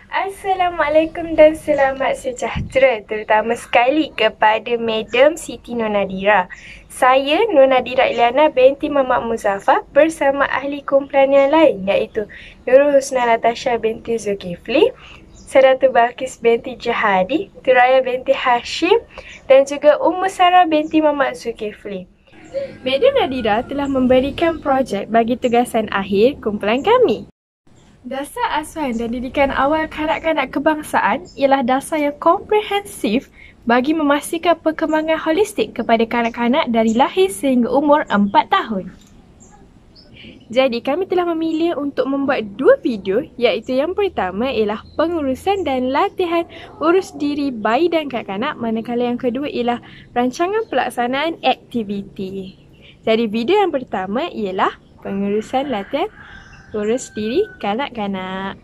Assalamualaikum dan selamat sejahtera terutama sekali kepada Madam Siti Nur Nadira. Saya Nur Nadira Iliana binti Mamat Muzaffar bersama ahli kumpulan yang lain iaitu Nurul Husna Natasha binti Zulkifli, Sadatu Balkis binti Jahadi, Turaya binti Hashim dan juga Ummu Sarah binti Mamat Zulkifli. Madam Nadira telah memberikan projek bagi tugasan akhir kumpulan kami. Dasar asuhan dan didikan awal kanak-kanak kebangsaan ialah dasar yang komprehensif bagi memastikan perkembangan holistik kepada kanak-kanak dari lahir sehingga umur 4 tahun. Jadi kami telah memilih untuk membuat 2 video iaitu yang pertama ialah pengurusan dan latihan urus diri bayi dan kanak-kanak, manakala yang kedua ialah rancangan pelaksanaan aktiviti. Jadi video yang pertama ialah pengurusan latihan urus diri kanak-kanak.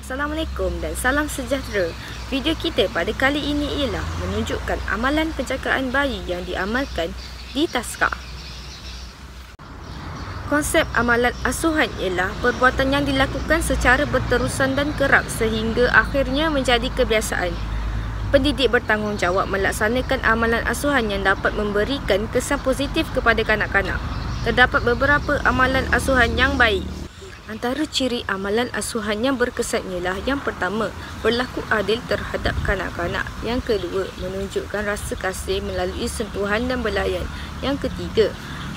Assalamualaikum dan salam sejahtera. Video kita pada kali ini ialah menunjukkan amalan penjagaan bayi yang diamalkan di Taska. Konsep amalan asuhan ialah perbuatan yang dilakukan secara berterusan dan kerap sehingga akhirnya menjadi kebiasaan. Pendidik bertanggungjawab melaksanakan amalan asuhan yang dapat memberikan kesan positif kepada kanak-kanak. Terdapat beberapa amalan asuhan yang baik. Antara ciri amalan asuhan yang berkesan ialah yang pertama, berlaku adil terhadap kanak-kanak. Yang kedua, menunjukkan rasa kasih melalui sentuhan dan belayan. Yang ketiga,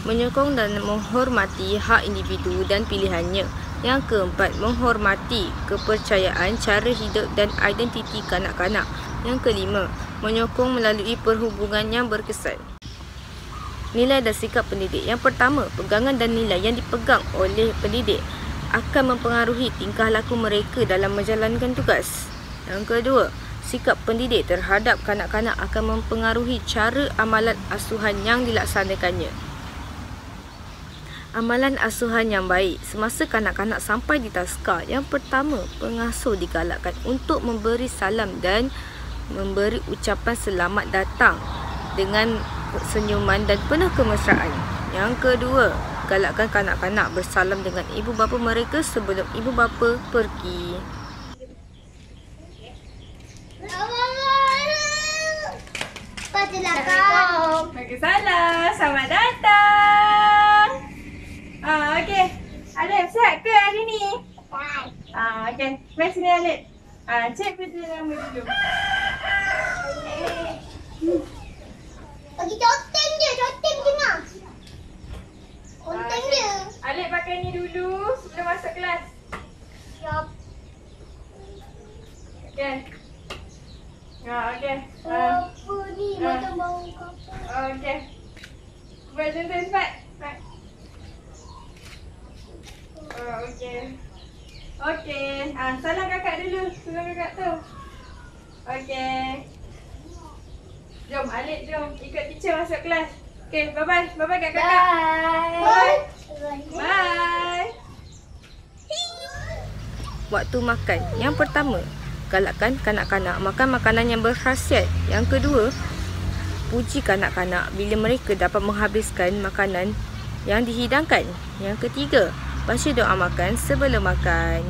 menyokong dan menghormati hak individu dan pilihannya. Yang keempat, menghormati kepercayaan, cara hidup dan identiti kanak-kanak. Yang kelima, menyokong melalui perhubungan yang berkesan. Nilai dan sikap pendidik. Yang pertama, pegangan dan nilai yang dipegang oleh pendidik akan mempengaruhi tingkah laku mereka dalam menjalankan tugas. Yang kedua, sikap pendidik terhadap kanak-kanak akan mempengaruhi cara amalan asuhan yang dilaksanakannya. Amalan asuhan yang baik semasa kanak-kanak sampai di Taska. Yang pertama, pengasuh digalakkan untuk memberi salam dan memberi ucapan selamat datang dengan senyuman dan penuh kemesraan. Yang kedua, galakkan kanak-kanak bersalam dengan ibu bapa mereka sebelum ibu bapa pergi. Assalamualaikum. Waalaikumsalam. Selamat datang. Okey. Alif, sihat ke hari ni? Okey. Mari sini Alif. Cek putih nama dulu. Bagi coteng je nak. Konteng je. Alif pakai ni dulu sebelum masuk kelas. Siap. Okey. Okey. Apa ni? Macam bau kapal. Okey. Buat macam tu cepat. Okey. Okey. Salam kakak dulu. Salam kakak tu. Okey. Jom Alif, jom. Ikut teacher masuk kelas. Okey, bye-bye. Bye-bye kat kakak. Bye. Bye. Waktu makan. Yang pertama, galakkan kanak-kanak makan makanan yang berkhasiat. Yang kedua, puji kanak-kanak bila mereka dapat menghabiskan makanan yang dihidangkan. Yang ketiga, baca doa makan sebelum makan.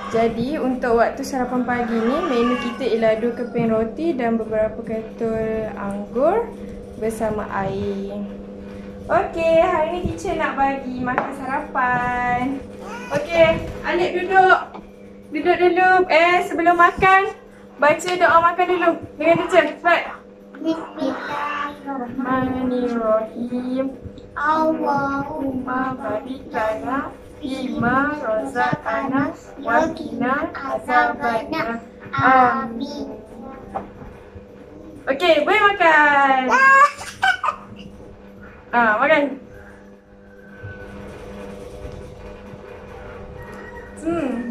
Jadi untuk waktu sarapan pagi ni menu kita ialah 2 keping roti dan beberapa ketul anggur bersama air. Okey, hari ni teacher nak bagi makan sarapan. Okey, Alif duduk. Duduk dulu. Sebelum makan baca doa makan dulu dengan teacher. Cepat. Bismillahirrahmanirrahim. Allahumma barik lana fima razaqana wa qina azabannar. Amin. Okey, boleh makan. Makan.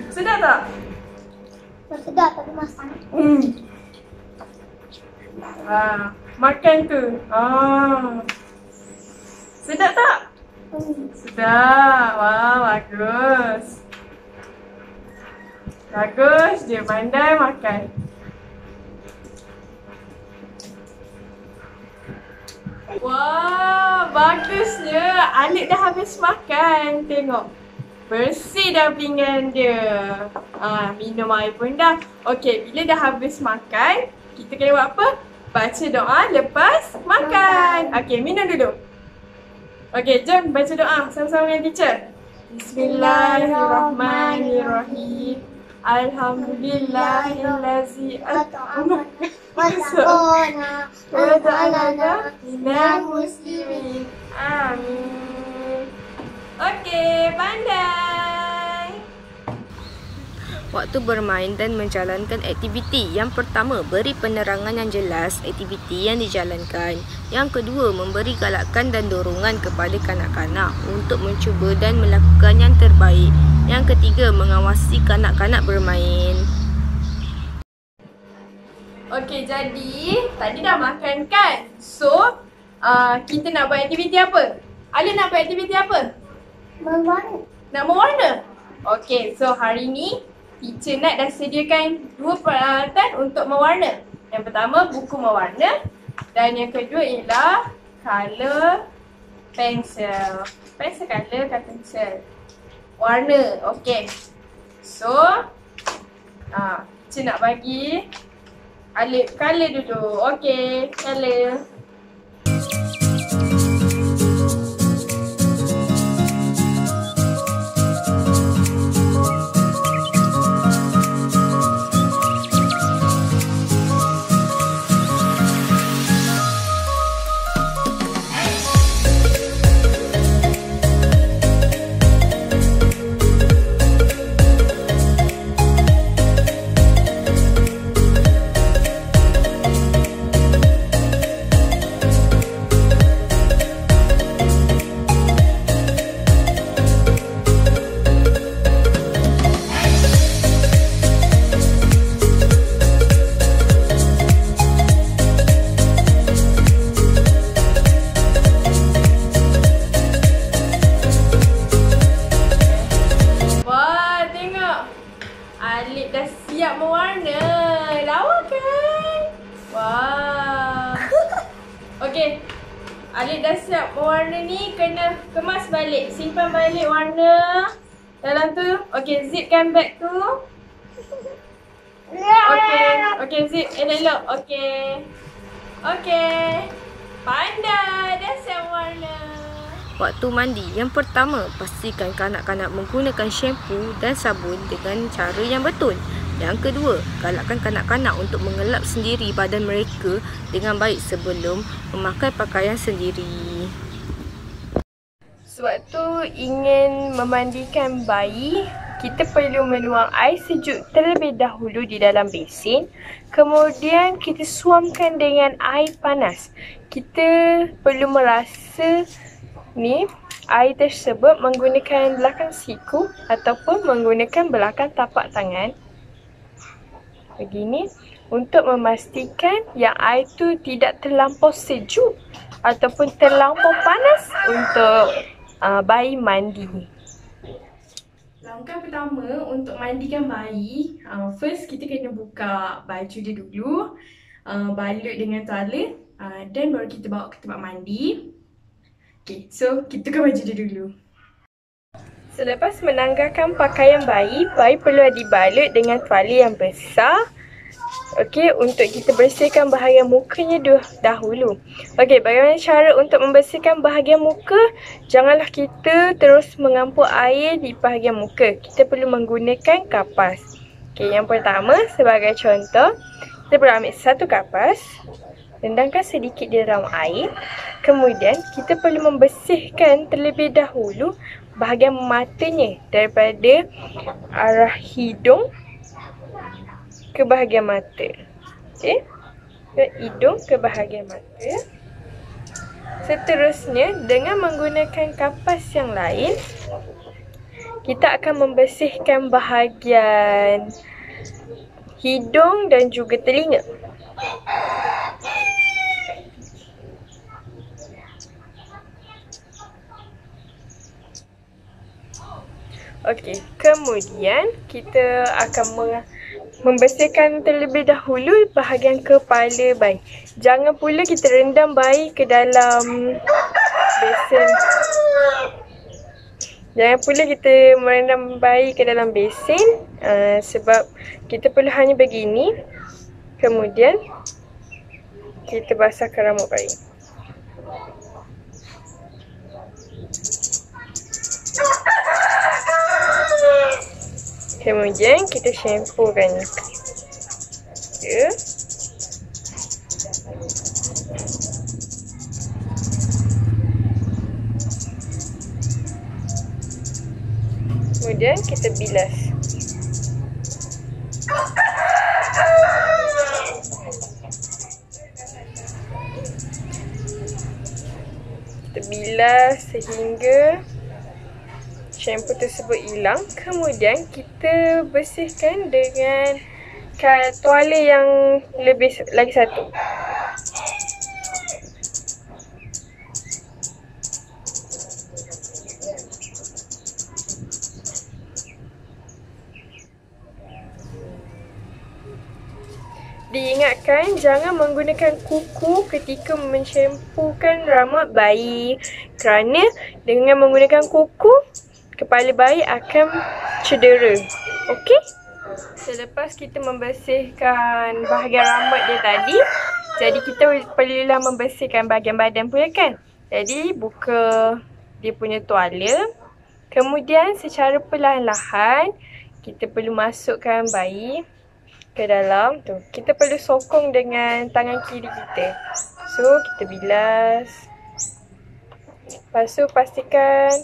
Sedap tak? Sedap tapi masak. Makan tu. Sedap tak? Sedap. Wah, bagus. Bagus, dia pandai makan. Wah, bagusnya. Alik dah habis makan. Tengok. Bersih dah pinggan dia. Minum air pun dah. Okey, bila dah habis makan, kita kena buat apa? Baca doa lepas makan. Okey, minum dulu. Okey, jom baca doa sama-sama dengan teacher. Bismillahirrahmanirrahim. Alhamdulillahillazi at'amana Wasakona wa ja'alana minal muslimin. Amin. Okey, pandai. Waktu bermain dan menjalankan aktiviti. Yang pertama, beri penerangan yang jelas aktiviti yang dijalankan. Yang kedua, memberi galakan dan dorongan kepada kanak-kanak untuk mencuba dan melakukan yang terbaik. Yang ketiga, mengawasi kanak-kanak bermain. Okey, jadi tadi dah makan kan? So, kita nak buat aktiviti apa? Ali nak buat aktiviti apa? Berwarna. Nak mewarna? Okey, so hari ni Teacher Nat dah sediakan 2 peralatan untuk mewarna. Yang pertama, buku mewarna. Dan yang kedua ialah color pencil. Pencil color kan pencil. Warna, okey. So, Teacher nak bagi Alif color dulu. Okey, color. Alif dah siap mewarna. Lawa kan? Wah. Okey. Alif dah siap mewarna ni, kena kemas balik. Simpan balik warna dalam tu. Okey, zipkan bag tu. Okey. Okey, zip elok-elok. Okey. Okey. Pandai dah siap warna. Waktu mandi, yang pertama, pastikan kanak-kanak menggunakan shampoo dan sabun dengan cara yang betul. Yang kedua, galakkan kanak-kanak untuk mengelap sendiri badan mereka dengan baik sebelum memakai pakaian sendiri. Sewaktu ingin memandikan bayi, kita perlu menuang air sejuk terlebih dahulu di dalam besin. Kemudian kita suamkan dengan air panas. Kita perlu merasa air tersebut menggunakan belakang siku ataupun menggunakan belakang tapak tangan. Begini untuk memastikan yang air tu tidak terlampau sejuk ataupun terlampau panas untuk bayi mandi. Langkah pertama untuk mandikan bayi, first kita kena buka baju dia dulu, balut dengan tuala, dan baru kita bawa ke tempat mandi. Okay, so kita buka baju dia dulu. Selepas menanggalkan pakaian bayi, bayi perlu dibalut dengan tuala yang besar. Okey, untuk kita bersihkan bahagian mukanya dahulu. Okey, bagaimana cara untuk membersihkan bahagian muka? Janganlah kita terus mengampuk air di bahagian muka. Kita perlu menggunakan kapas. Okey, yang pertama sebagai contoh, kita perlu ambil satu kapas, rendamkan sedikit di dalam air. Kemudian kita perlu membersihkan terlebih dahulu bahagian matanya daripada arah hidung ke bahagian mata. Okey. Ke hidung ke bahagian mata. Seterusnya, dengan menggunakan kapas yang lain, kita akan membersihkan bahagian hidung dan juga telinga. Okey, kemudian kita akan membersihkan terlebih dahulu bahagian kepala bayi. Jangan pula kita rendam bayi ke dalam besen. Jangan pula kita merendam bayi ke dalam besen sebab kita perlu hanya begini. Kemudian kita basahkan rambut bayi. Kemudian kita shampookan. Ya. Kemudian kita bilas. Kita bilas sehingga shampoo tersebut hilang. Kemudian kita bersihkan dengan tuala yang lagi satu. Diingatkan jangan menggunakan kuku ketika menshampookan rambut bayi kerana dengan menggunakan kuku kepala bayi akan cedera. Okey? Selepas kita membersihkan bahagian rambut dia tadi, jadi kita perlulah membersihkan bahagian badan pula kan? Jadi buka dia punya tuala. Kemudian secara perlahan-lahan kita perlu masukkan bayi ke dalam tu. Kita perlu sokong dengan tangan kiri kita. So kita bilas. Lepas tu pastikan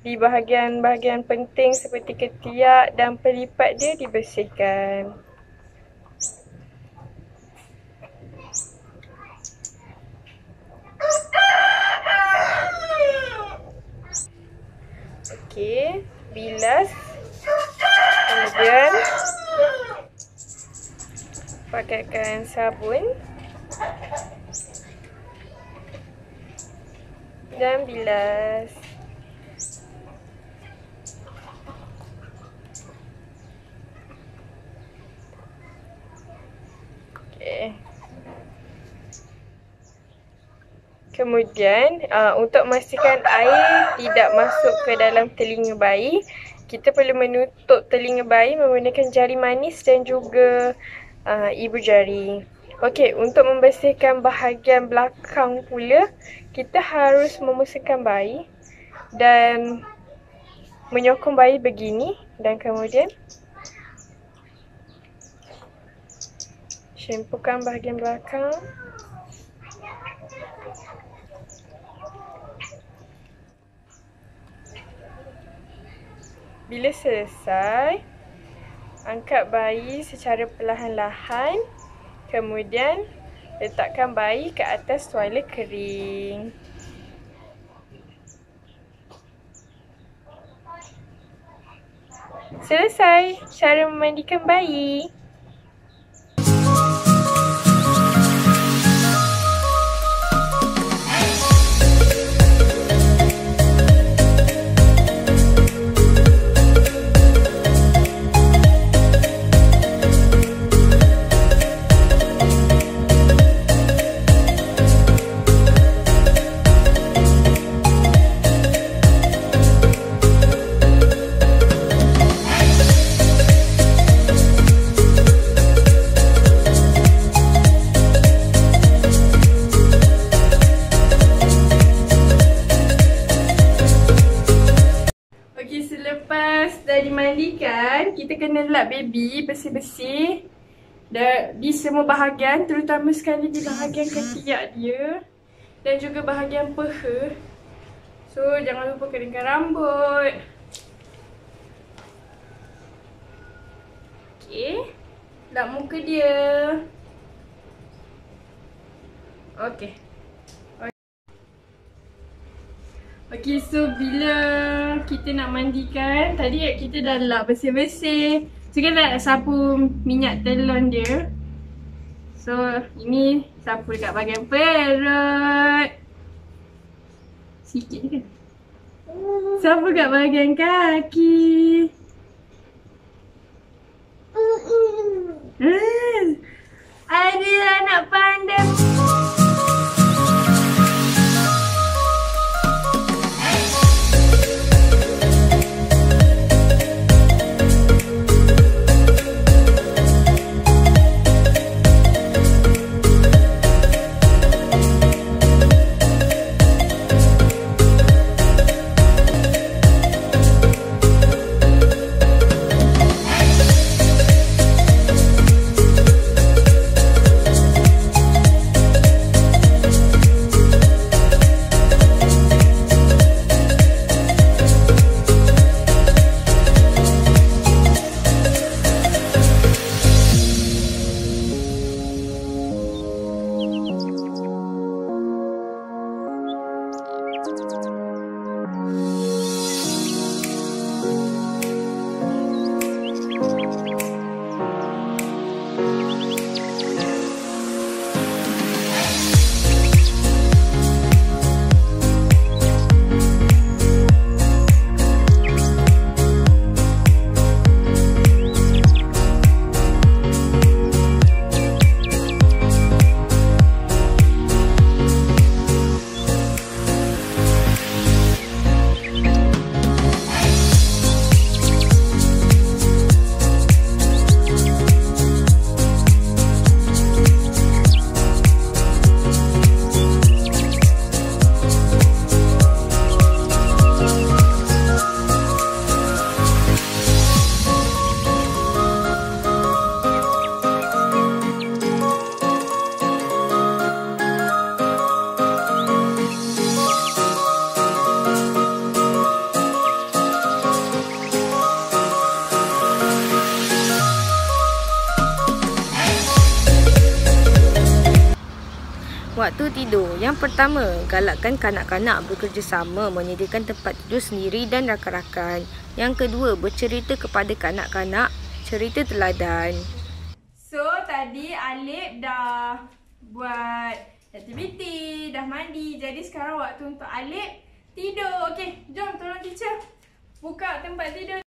di bahagian-bahagian penting seperti ketiak dan pelipat dia dibersihkan. Okey, bilas. Kemudian pakaikan sabun dan bilas. Okay. Kemudian untuk memastikan air tidak masuk ke dalam telinga bayi, kita perlu menutup telinga bayi menggunakan jari manis dan juga ibu jari. Okey, untuk membersihkan bahagian belakang pula, kita harus memusingkan bayi dan menyokong bayi begini dan kemudian shampookan bahagian belakang. Bila selesai, angkat bayi secara perlahan-lahan. Kemudian letakkan bayi ke atas tuala kering. Selesai cara memandikan bayi. Dimandikan, kita kena lap baby bersih-bersih di semua bahagian, terutama sekali di bahagian ketiak dia dan juga bahagian peha. So jangan lupa keringkan rambut. Okey, lap muka dia. Okey. Okey, so bila kita nak mandikan, tadi kita dah lap bersih-bersih. So kita nak sapu minyak telon dia. So ini sapu dekat bahagian perut. Sikit je kan? Sapu kat bahagian kaki. Waktu tidur. Yang pertama, galakkan kanak-kanak bekerjasama menyediakan tempat tidur sendiri dan rakan-rakan. Yang kedua, bercerita kepada kanak-kanak cerita teladan. So, tadi Alif dah buat aktiviti, dah mandi. Jadi sekarang waktu untuk Alif tidur. Okey, jom tolong teacher buka tempat tidur.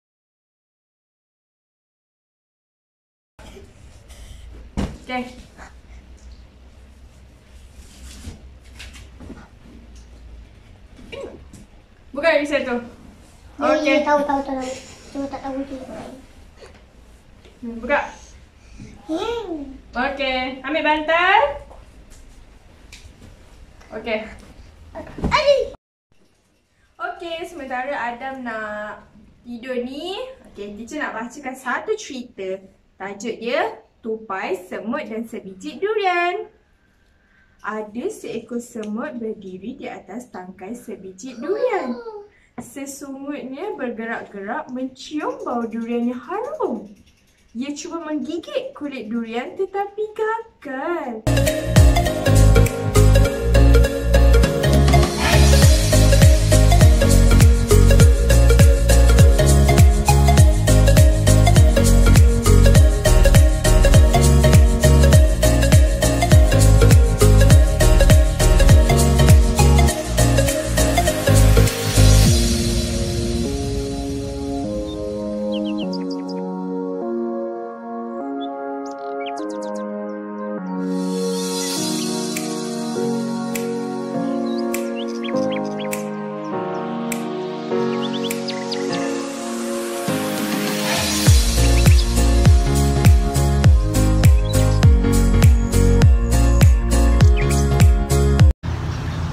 Okey. Buka lagi satu. Okey. Tahu. Cuma tak tahu tu. Buka. Okey, ambil bantal. Okey. Okey, sementara Adam nak tidur ni, okey, teacher nak bacakan satu cerita. Tajuk dia Tupai, Semut dan Sebiji Durian. Ada seekor semut berdiri di atas tangkai sebiji durian. Sesungguhnya bergerak-gerak mencium bau durian yang harum. Ia cuba menggigit kulit durian tetapi gagal.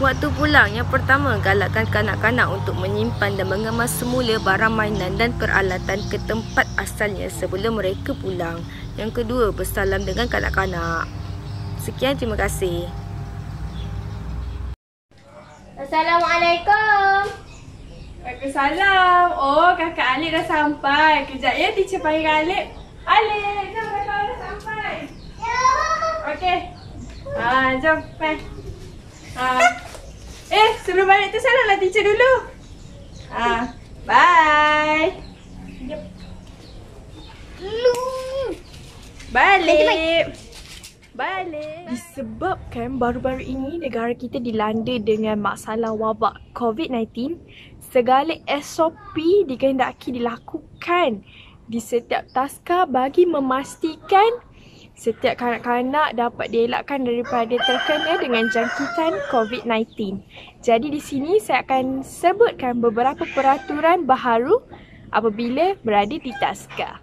Waktu pulang, yang pertama, galakkan kanak-kanak untuk menyimpan dan mengemas semula barang mainan dan peralatan ke tempat asalnya sebelum mereka pulang. Yang kedua, bersalam dengan kanak-kanak. Sekian, terima kasih. Assalamualaikum. Waalaikumsalam. Oh, kakak Alif dah sampai. Kejap ya, teacher panggil Alif. Alif, jom kakak dah sampai. Okey. Jom, mai. Sebelum balik tu salamlah teacher dulu. Bye. Balik. Disebabkan baru-baru ini negara kita dilanda dengan masalah wabak COVID-19, segala SOP dikehendaki dilakukan di setiap taska bagi memastikan setiap kanak-kanak dapat dielakkan daripada terkena dengan jangkitan COVID-19. Jadi di sini saya akan sebutkan beberapa peraturan baharu apabila berada di taska.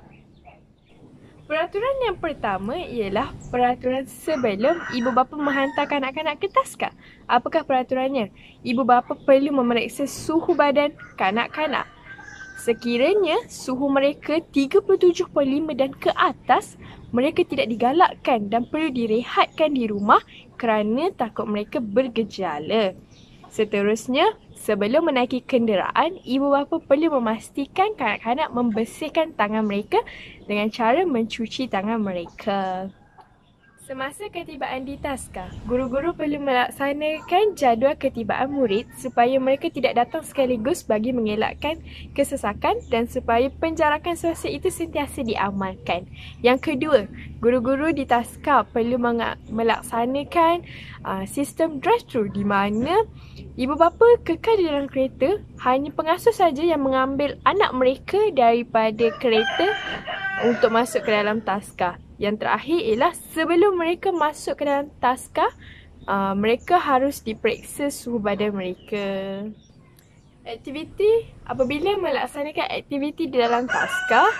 Peraturan yang pertama ialah peraturan sebelum ibu bapa menghantar kanak-kanak ke taska. Apakah peraturannya? Ibu bapa perlu memeriksa suhu badan kanak-kanak. Sekiranya suhu mereka 37.5 dan ke atas, mereka tidak digalakkan dan perlu direhatkan di rumah kerana takut mereka bergejala. Seterusnya, sebelum menaiki kenderaan, ibu bapa perlu memastikan kanak-kanak membersihkan tangan mereka dengan cara mencuci tangan mereka. Semasa ketibaan di taska, guru-guru perlu melaksanakan jadual ketibaan murid supaya mereka tidak datang sekaligus bagi mengelakkan kesesakan dan supaya penjarakan sosial itu sentiasa diamalkan. Yang kedua, guru-guru di taska perlu melaksanakan sistem drive-thru di mana ibu bapa kekal di dalam kereta, hanya pengasuh saja yang mengambil anak mereka daripada kereta untuk masuk ke dalam taska. Yang terakhir ialah sebelum mereka masuk ke dalam taska, mereka harus diperiksa suhu badan mereka. Aktiviti, apabila melaksanakan aktiviti di dalam taska,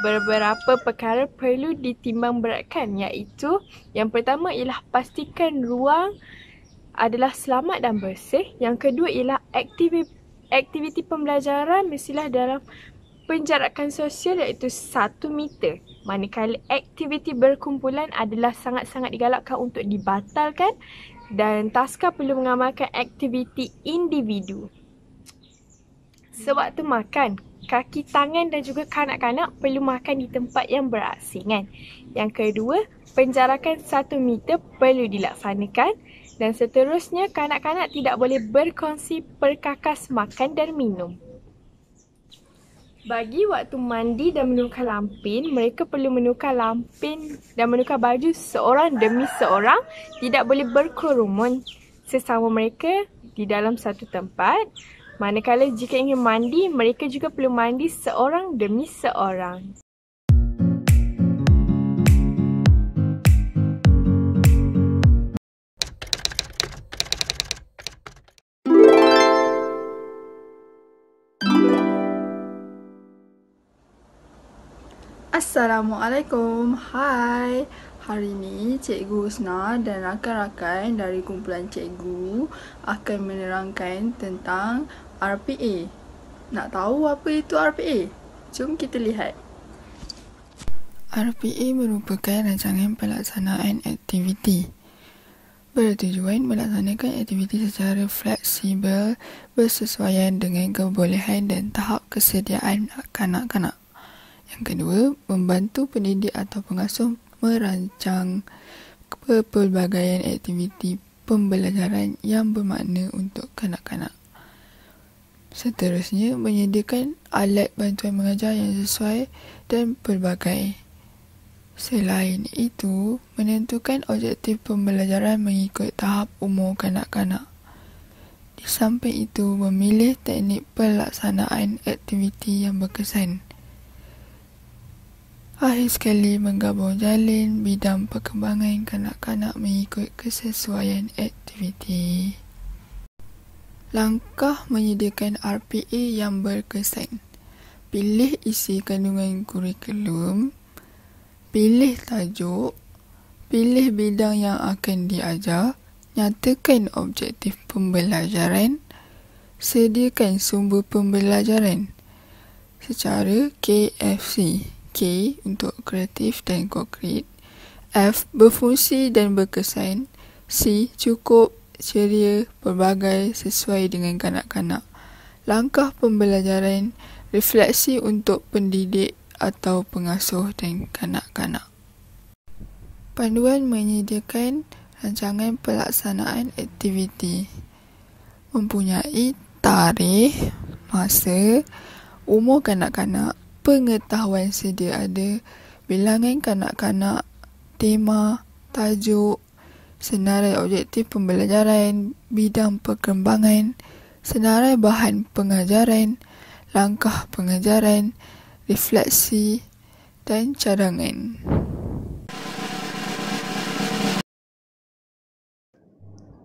beberapa perkara perlu ditimbangberatkan, iaitu yang pertama ialah pastikan ruang adalah selamat dan bersih. Yang kedua ialah aktiviti pembelajaran mestilah dalam penjarakan sosial iaitu 1 meter. Manakala aktiviti berkumpulan adalah sangat-sangat digalakkan untuk dibatalkan dan taska perlu mengamalkan aktiviti individu. Sewaktu makan, kaki tangan dan juga kanak-kanak perlu makan di tempat yang berasingan. Yang kedua, penjarakan 1 meter perlu dilaksanakan. Dan seterusnya, kanak-kanak tidak boleh berkongsi perkakas makan dan minum. Bagi waktu mandi dan menukar lampin, mereka perlu menukar lampin dan menukar baju seorang demi seorang. Tidak boleh berkerumun sesama mereka di dalam satu tempat. Manakala jika ingin mandi, mereka juga perlu mandi seorang demi seorang. Assalamualaikum. Hai. Hari ini Cikgu Husna dan rakan-rakan dari kumpulan cikgu akan menerangkan tentang RPA. Nak tahu apa itu RPA? Jom kita lihat. RPA merupakan rancangan pelaksanaan aktiviti. Bertujuan melaksanakan aktiviti secara fleksibel bersesuaian dengan kebolehan dan tahap kesediaan kanak-kanak. Yang kedua, membantu pendidik atau pengasuh merancang pelbagaian aktiviti pembelajaran yang bermakna untuk kanak-kanak. Seterusnya, menyediakan alat bantuan mengajar yang sesuai dan pelbagai. Selain itu, menentukan objektif pembelajaran mengikut tahap umur kanak-kanak. Di samping itu, memilih teknik pelaksanaan aktiviti yang berkesan. Akhir sekali, menggabung jalin bidang perkembangan kanak-kanak mengikut kesesuaian aktiviti. Langkah menyediakan RPA yang berkesan. Pilih isi kandungan kurikulum, pilih tajuk, pilih bidang yang akan diajar, nyatakan objektif pembelajaran, sediakan sumber pembelajaran secara KFC. K untuk kreatif dan konkret, F berfungsi dan berkesan, C cukup, ceria, pelbagai, sesuai dengan kanak-kanak. Langkah pembelajaran, refleksi untuk pendidik atau pengasuh dan kanak-kanak. Panduan menyediakan rancangan pelaksanaan aktiviti. Mempunyai tarikh, masa, umur kanak-kanak, pengetahuan sedia ada, bilangan kanak-kanak, tema, tajuk, senarai objektif pembelajaran, bidang perkembangan, senarai bahan pengajaran, langkah pengajaran, refleksi dan cadangan.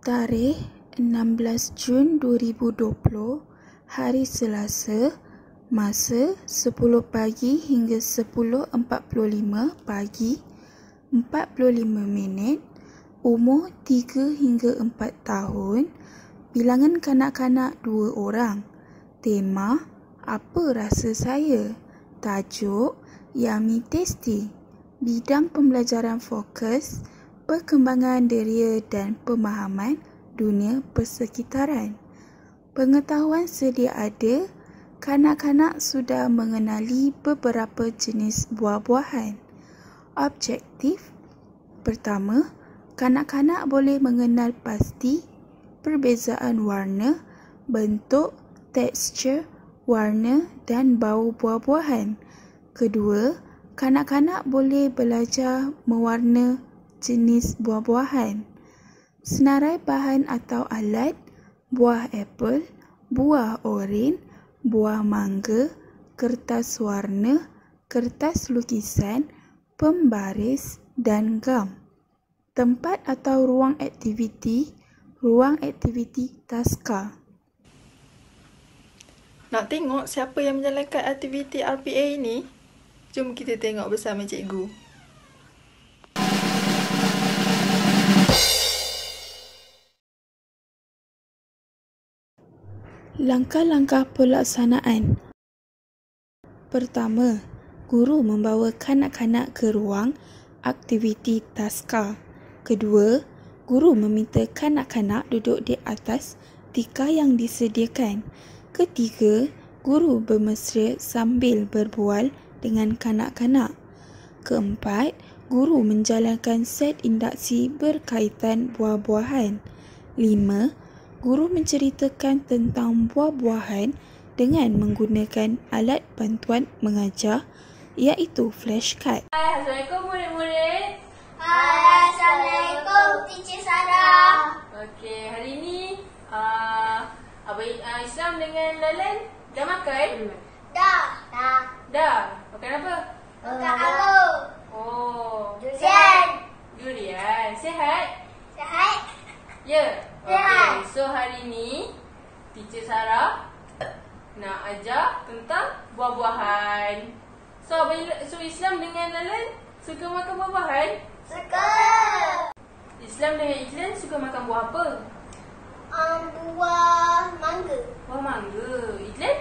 Tarikh 16 Jun 2020, hari Selasa, masa 10 pagi hingga 10.45 pagi, 45 minit, umur 3 hingga 4 tahun, bilangan kanak-kanak 2 orang, tema, apa rasa saya, tajuk, Yummy Tasty, bidang pembelajaran fokus, perkembangan deria dan pemahaman dunia persekitaran. Pengetahuan sedia ada, kanak-kanak sudah mengenali beberapa jenis buah-buahan. Objektif pertama, kanak-kanak boleh mengenal pasti perbezaan warna, bentuk, tekstur, warna dan bau buah-buahan. Kedua, kanak-kanak boleh belajar mewarna jenis buah-buahan. Senarai bahan atau alat, buah apel, buah oren, buah mangga, kertas warna, kertas lukisan, pembaris dan gam. Tempat atau ruang aktiviti taska. Nak tengok siapa yang menjalankan aktiviti RPA ini? Jom kita tengok bersama cikgu. Langkah-langkah pelaksanaan. Pertama, guru membawa kanak-kanak ke ruang aktiviti taska. Kedua, guru meminta kanak-kanak duduk di atas tika yang disediakan. Ketiga, guru bermesra sambil berbual dengan kanak-kanak. Keempat, guru menjalankan set induksi berkaitan buah-buahan. 5. Guru menceritakan tentang buah-buahan dengan menggunakan alat bantuan mengajar iaitu flashcard. Assalamualaikum murid-murid. Assalamualaikum, Teacher Sarah. Okey, hari ni Abang Islam dengan Lalan dah makan? Dah. Dah. Makan apa? Makan apa? Oh, Durian. Sihat? Sihat? Ya. Sihat. Okey, so hari ni Teacher Sarah nak ajar tentang buah-buahan. So Islam dengan Lalan suka makan buah-buahan? Suka. Islam dengan Iqlan suka makan buah apa? Buah mangga. Buah mangga. Iqlan?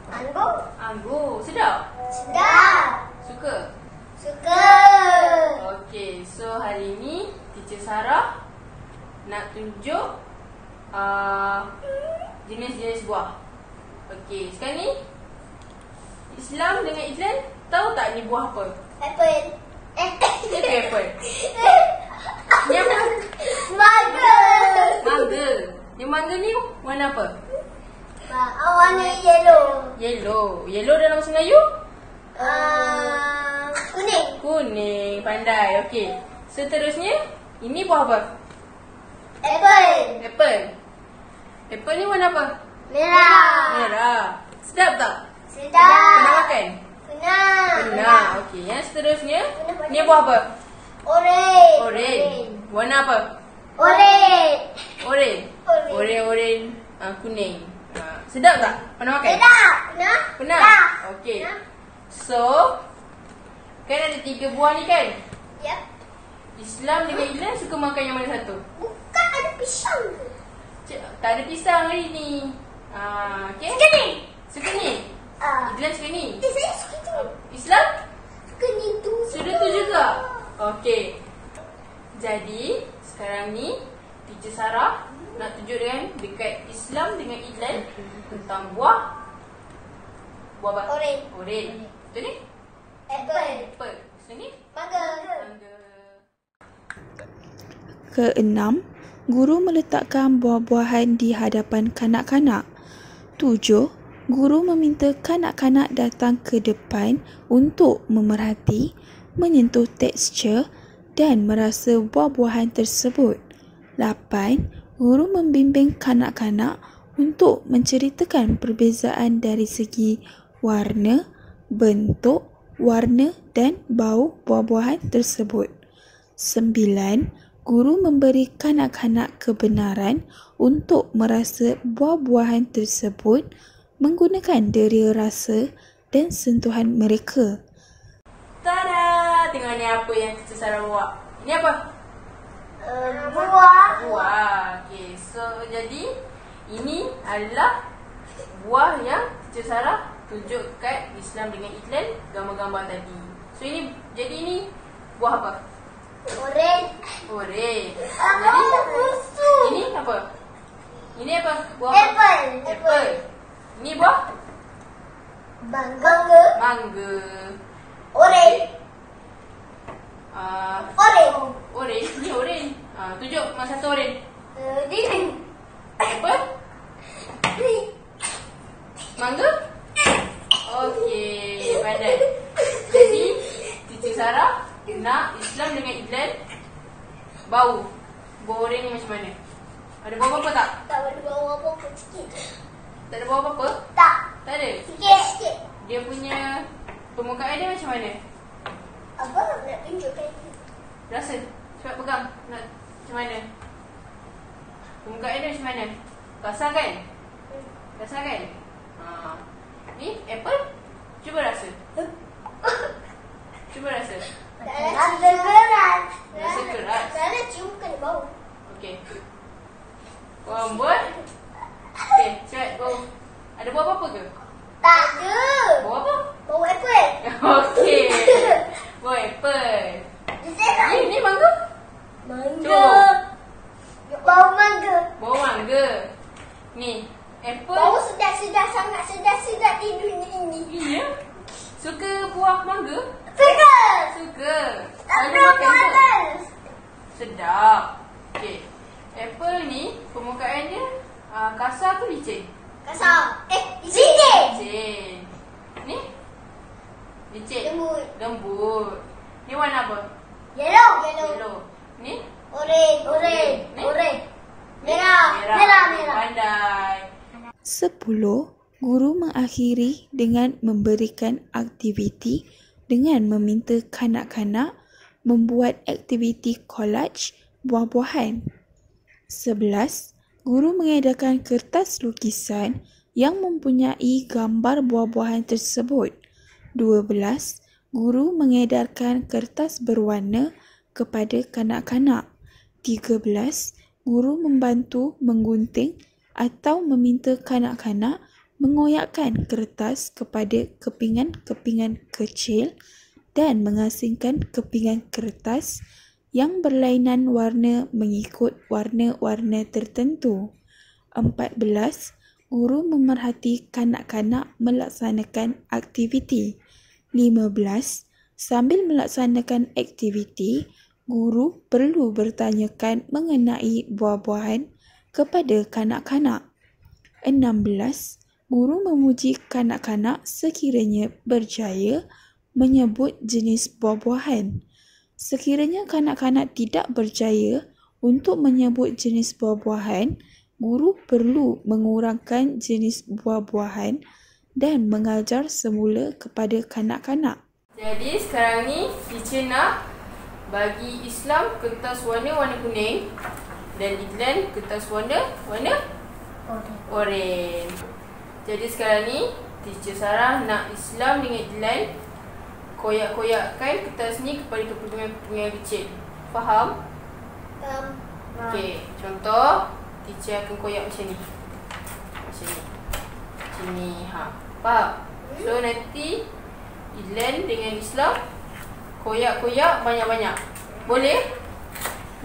Anggur. Anggur. Sedap? Sedap. Suka? Suka. Okey, so hari ni Teacher Sarah nak tunjuk jenis-jenis buah. Okey, sekarang ni Islam dengan Iqlan tahu tak ni buah apa? Apple. Itu apple. Ni apa? Mangga. Mangga. Yang mangga ni warna apa? Warna yellow. Yellow dalam bahasa Melayu? Kuning. Kuning. Pandai. Okey. Seterusnya, ini buah apa? Apple. Apple ni warna apa? Merah. Sedap tak? Sedap. Pernah makan? Pernah. Okey. Yang seterusnya, ni buah apa? Orange. Warna apa? Orange. Orange. Kuning. Sedap tak? Pernah makan? Sedap. Pernah? Okey. So, kan ada 3 buah ni kan? Yep. Islam dengan Iqlan suka makan yang mana satu? Bukan ada pisang ke? Tak ada pisang hari ni. Okay? Suka ni? Iqlan suka ni? Saya suka tu. Islam? Suka ni tu. Sudah tu juga? Okey. Jadi, sekarang ni Teacher Sarah nak tunjuk dekat Islam dengan Iqlan tentang buah apa? Orange. Betul ni? Apple. Sini? Mangga. Keenam, guru meletakkan buah-buahan di hadapan kanak-kanak. 7. Guru meminta kanak-kanak datang ke depan untuk memerhati, menyentuh tekstur dan merasa buah-buahan tersebut. 8. Guru membimbing kanak-kanak untuk menceritakan perbezaan dari segi warna, bentuk, warna dan bau buah-buahan tersebut. 9. Guru memberi kanak-kanak kebenaran untuk merasa buah-buahan tersebut menggunakan deria rasa dan sentuhan mereka. Tada! Tengok ni apa yang Teacher Sarah bawa. Ini apa? Buah. Okey, so jadi ini adalah buah yang Teacher Sarah tunjuk kat Islam dengan Iqlan gambar-gambar tadi. So ini buah apa? Orange. Jadi ini apa? Ini apa? Buah Apple. Ini buah? Mangga. Orange. Orange. Ni orange. Tunjuk mana satu orange. Ini. Apple? Mangga? Okey, pandai. Jadi, Teacher Sarah nak Islam dengan Iqlan bau. Bau orange ni macam mana? Ada bau apa-apa tak? Tak ada bau apa-apa, sikit. Tak ada bau apa-apa? Tak. Tak ada? Sikit. Dia punya permukaan dia macam mana? Apa nak tunjukkan? Rasa. Cepat pegang. Nak macam mana? Permukaan dia macam mana? Basah kan? Basah kan? Ni apple. Cuba rasa. Rasa keras. Rasa keras. Saya cium kena bau. Okey. Kau buat. Okey, cepat bau. Ada bau apa-apa ke? Tak ada. Bau apa? Bau apple. Okey. Bau apple. Ni mangga? Mangga. Bau mangga. Bau mangga. Ni, apple. Bau sedap-sedap, sangat sedap-sedap di dunia ini. Iya. Suka buah mangga? Suka. Suka. Tak Selalu ada makan ke? panas. Sedap. Okey. Apple ni permukaan dia kasar ke licin? Kasar. Licin. Licin. Ni? Licin. Lembut. Lembut. Ni warna apa? Yellow. Yellow. Ni? Orange. Ni? Orange. Merah. Pandai. 10. Guru mengakhiri dengan memberikan aktiviti dengan meminta kanak-kanak membuat aktiviti collage buah-buahan. 11. Guru mengedarkan kertas lukisan yang mempunyai gambar buah-buahan tersebut. 12. Guru mengedarkan kertas berwarna kepada kanak-kanak. 13. Guru membantu menggunting atau meminta kanak-kanak mengoyakkan kertas kepada kepingan-kepingan kecil dan mengasingkan kepingan kertas yang berlainan warna mengikut warna-warna tertentu. 14. Guru memerhati kanak-kanak melaksanakan aktiviti. 15. Sambil melaksanakan aktiviti, guru perlu bertanyakan mengenai buah-buahan kepada kanak-kanak. 16. Guru memuji kanak-kanak sekiranya berjaya menyebut jenis buah-buahan. Sekiranya kanak-kanak tidak berjaya untuk menyebut jenis buah-buahan, guru perlu mengurangkan jenis buah-buahan dan mengajar semula kepada kanak-kanak. Jadi sekarang ni teacher nak bagi Islam kertas warna kuning dan Idlan kertas warna orange. Jadi sekarang ni teacher Sarah nak Islam dengan Idlan koyak-koyakkan kertas ni kepada kepingan-kepingan kecil. Faham? Okey, contoh teacher akan koyak macam ni. Macam ni. Faham? So nanti Idlan dengan Islam koyak-koyak banyak-banyak. Boleh?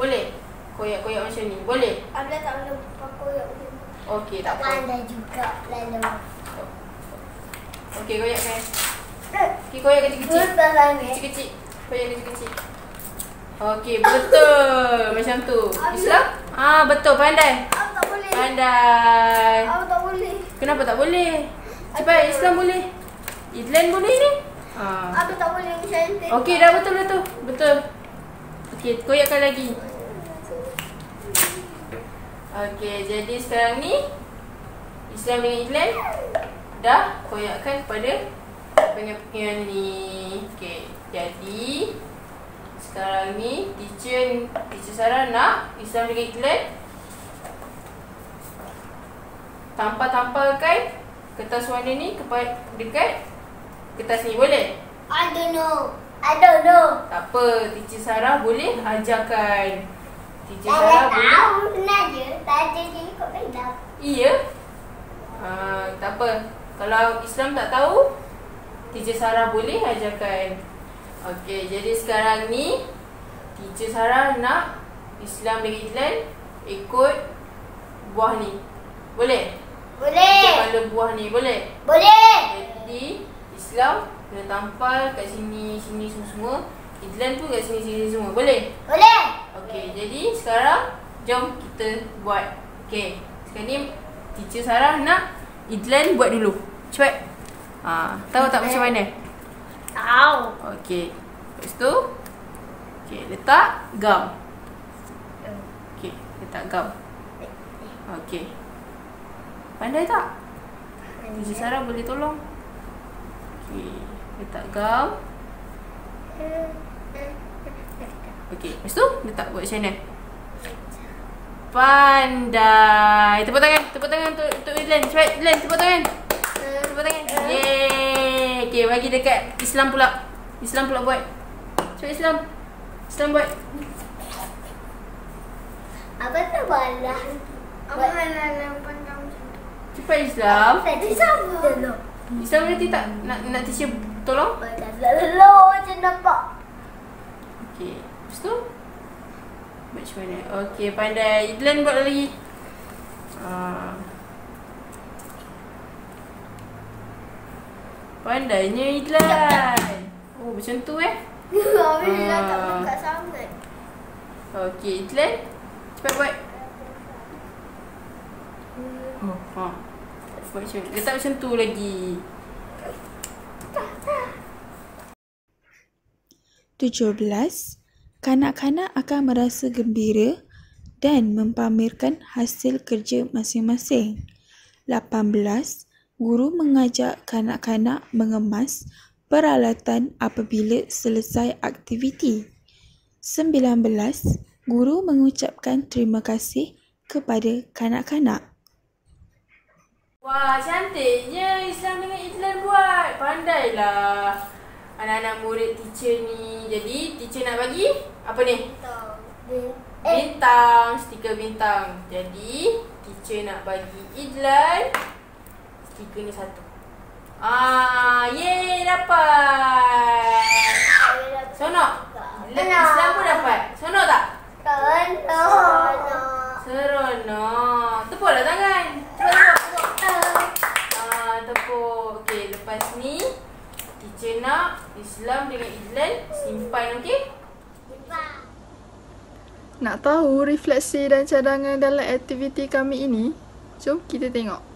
Boleh? Koyak-koyak macam ni. Boleh? Abla tak boleh koyak macam ni. Okey, tak apa. Pandai juga lalu. Okey, koyakkan. Okey, koyak kecil-kecil. Betul sangat. Kecil-kecil. Koyak kecil-kecil. Okey, betul. Macam tu. Islam? Betul. Pandai. Aku tak boleh. Pandai. Aku tak boleh. Kenapa tak boleh? Cepat, Islam boleh. Idlan boleh ni? Aku tak boleh macam ni. Okey, dah betul. Okey, koyakkan lagi. Okey, jadi sekarang ni Islam dengan Idlan dah koyakkan kepada kepingan-kepingan ni. Okey, jadi sekarang ni teacher Sarah nak Islam dengan Idlan tampal-tampalkan kertas warna ni dekat kertas ni. Boleh? I don't know. Tak apa, teacher Sarah boleh ajarkan. Teacher Saya Sarah boleh. tahu sebenarnya. Tadi dia ikut pegang. Iya? Tak apa. Kalau Islam tak tahu, teacher Sarah boleh ajarkan. Okey, jadi sekarang ni teacher Sarah nak Islam dengan Idlan ikut buah ni. Boleh? Boleh. Kalau buah ni boleh? Boleh. Jadi Islam kena tampal kat sini semua. Idlan pun kat sini semua. Boleh? Boleh. Okey, jadi sekarang jom kita buat. Okey, sekarang ni teacher Sarah nak Idlan buat dulu. Cepat. Tahu tak macam mana? Tahu. Okey. Lepas tu letak gam. Okey, letak gam. Okey. Pandai tak? Teacher Sarah boleh tolong. Okey, letak gam. Okey, lepas tu letak buat macam mana? Pandai. Tepuk tangan untuk Idlan. Cepat Idlan, tepuk tangan. Yeay. Okey, bagi dekat Islam pula. Islam pula buat. Cepat Islam buat. Apa tu balah? Apa halang pandang macam tu? Cepat Islam. Tadi sama. Islam nanti tak nak teacher tolong? Lalu macam nampak. Okey, lepas tu buat macam mana? Okey, pandai. Idlan buat lagi. Pandainya Idlan. Oh, macam tu Alhamdulillah tak dekat sangat. Okey, Idlan cepat buat. Letak macam tu lagi. 17. Kanak-kanak akan merasa gembira dan mempamerkan hasil kerja masing-masing. 18. Guru mengajak kanak-kanak mengemas peralatan apabila selesai aktiviti. 19. Guru mengucapkan terima kasih kepada kanak-kanak. Wah, cantiknya Islam dengan Ijlan buat. Pandailah anak-anak murid teacher ni. Jadi, teacher nak bagi apa ni? Bintang, stiker bintang. Jadi, teacher nak bagi Ijlan stiker ni satu. Yeay, dapat. Sonok. Islam pun dapat. Sonok tak? Seronok. Tepuklah tangan. Tepuk. Okey, lepas ni teacher nak Islam dengan Ijlan simpan, okey? Nak tahu refleksi dan cadangan dalam aktiviti kami ini? Jom kita tengok.